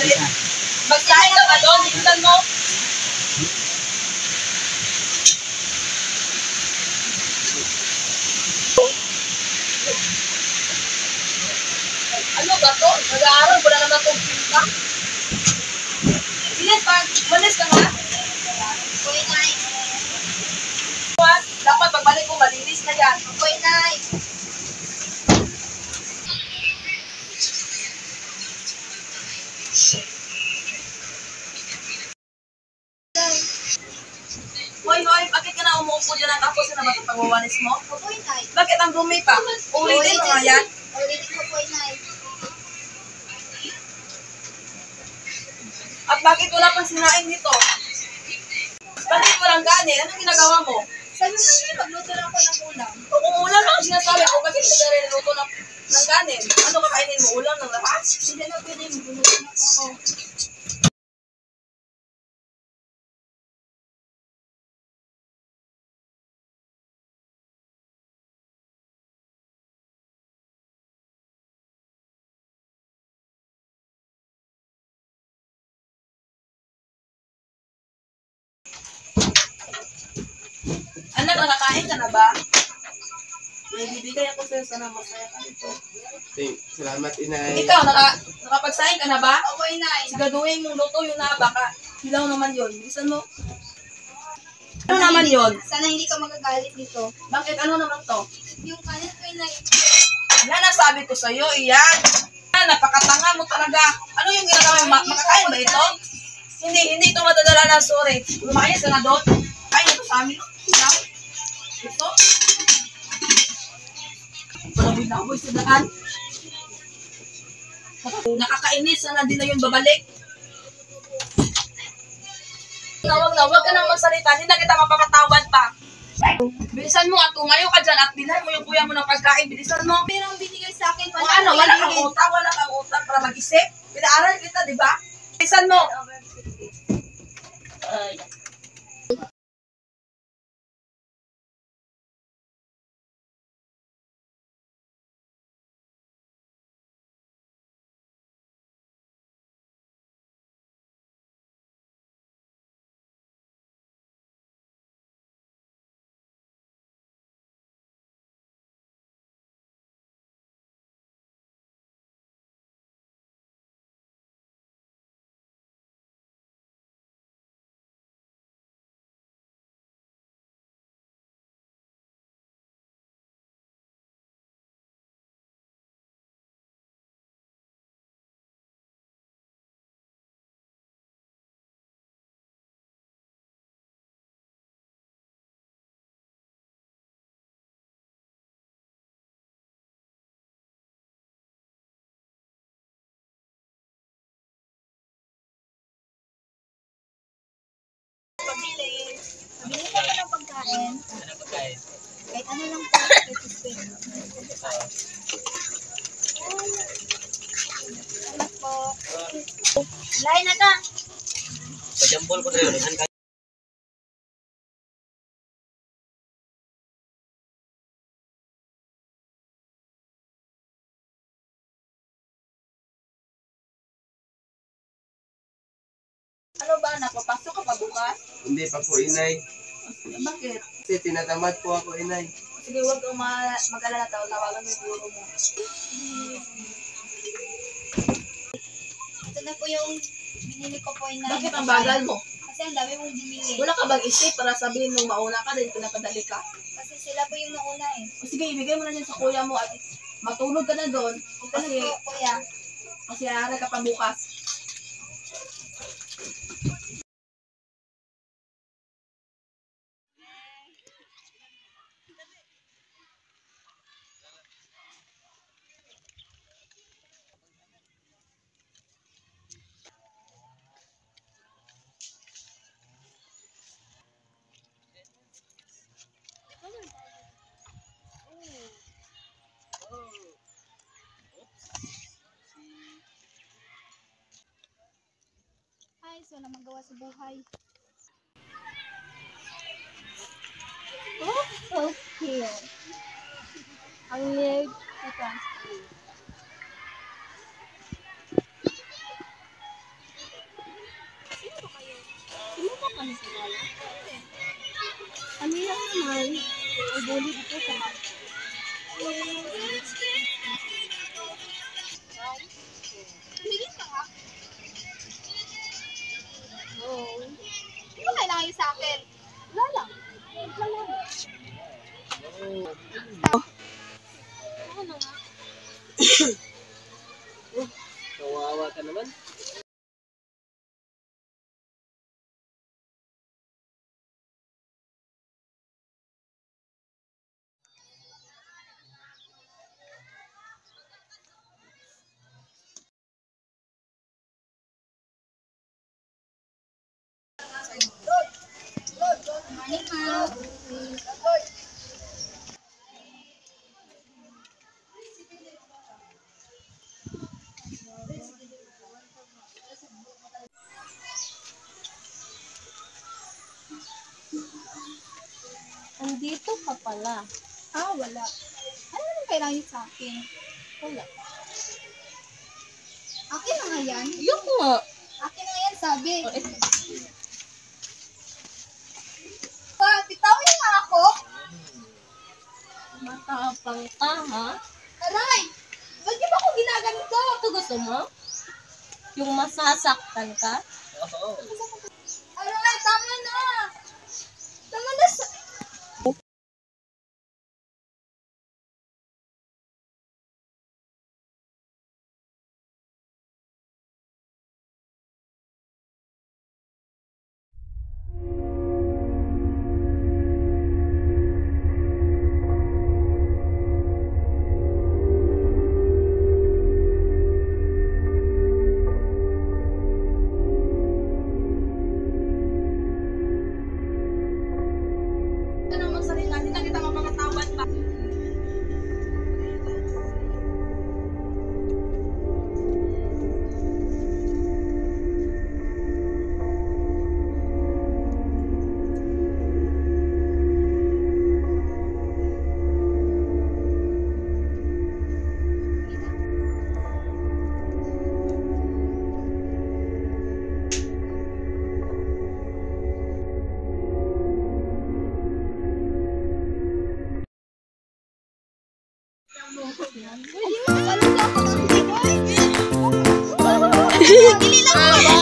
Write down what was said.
Magkain ka ba doon? Bilisan mo. Ano ba to? Nag-aaral, wala naman itong pinta. Bilis pa, malis ka nga. Uy, Nay. Dapat pagbalik ko, malinis na yan. Uy, Nay. Hoy, bakit ka na umuupo dyan ang tapos na ba sa pagwawalis mo? Uy, Nay. Bakit ang dumi pa? Ulitin mo nga yan. Ulitin ko po, Nay. At bakit wala pang sinain dito? Bakit walang kanin? Anong ginagawa mo? Sabi mo niya, magluto lang ako ng ulam. Kung ulam lang ang sinasabi ko, bakit hindi ka rin luto ng kanin? Ano kakainin mo? Ulam ng lahat? Hindi na pwede, magluto na ako. Anak, nakakain ka na ba? May bibigay ako sa'yo. Sana masaya ka nito. Salamat, Inay. Ikaw, nakapagsaing ka na ba? Uy, Nay. Siguraduhin mong luto yun na baka. Hilaw naman yun. Bilisan mo. Ano naman yun? Sana hindi ka magagalit dito. Bakit? Ano naman to? Yung kanin ko, Nay. Yan ang sabi ko sa'yo. Iyan. Yan, napakatanga mo talaga. Ano yung ginagawa mo? Makakain ba ito? Hindi ito matadala ng sorry. Lumayas ka na doon. Kain ito sa amin. Yan. Ito. Walang binaboy sa daan. Nakakainis. Sana din na yun babalik. Huwag ka nang magsalita. Hindi na kita mapapatawad pa. Bilisan mo at tumayo ka dyan at bilhan mo yung kuya mo ng pagkain. Bilisan mo. Pero ang binigay sa akin, Kung ano, wala kang utak para mag-isip. Pinaaral kita, di ba? Bilisan mo. Pabili. Pabili ka ng pagkain. Kahit ano lang po. Kahit spend. Salamat po. Lain na ka. Pajambol ko rin. Ano ba, napapasok ka pa bukas? Hindi pa po, Inay. Bakit? Kasi tinatamad po ako, Inay. Sige, huwag kang mag-alala. Tawagan mo yung guro mo. Ito na po yung binili ko po, Inay. Bakit ang bagal mo? Kasi ang dami mong binili. Wala ka bang isip para sabihin mong mauna ka dahil pinapadali ka? Kasi sila po yung nauna eh. O sige, ibigay mo na yan sa kuya mo at matulog ka na doon. Ito na po, kuya. Kasi aaral ka pa bukas. Ay, so na magawa sa buhay. Oh, so cute. Ang leg, ito. Ano ka pa ni Lola? Ano yan naman? Ay, buli dito sa Tumigil ka nga. Oo. Hindi ba kailangan yung sa akin? Wala lang. Wala lang. Ano nga? Kawawa ka naman. Morning, ma'am. Andito ka pala. Wala. Ano naman kailangan yung sa akin? Wala. Akin na nga yan. Yung nga. Akin na nga yan, sabi. Oh, ito. Pa, bitawin nga ako. Matapang ka, ha? Aray! Ba't di ba ako ginaganito? Ito gusto mo? Yung masasaktan ka? Aray, tama na. Tama na sa... Ito nang magsalita, hindi na kita mapakatawan pa. Ay, alam na ako ng bigoy. Dili lang ako.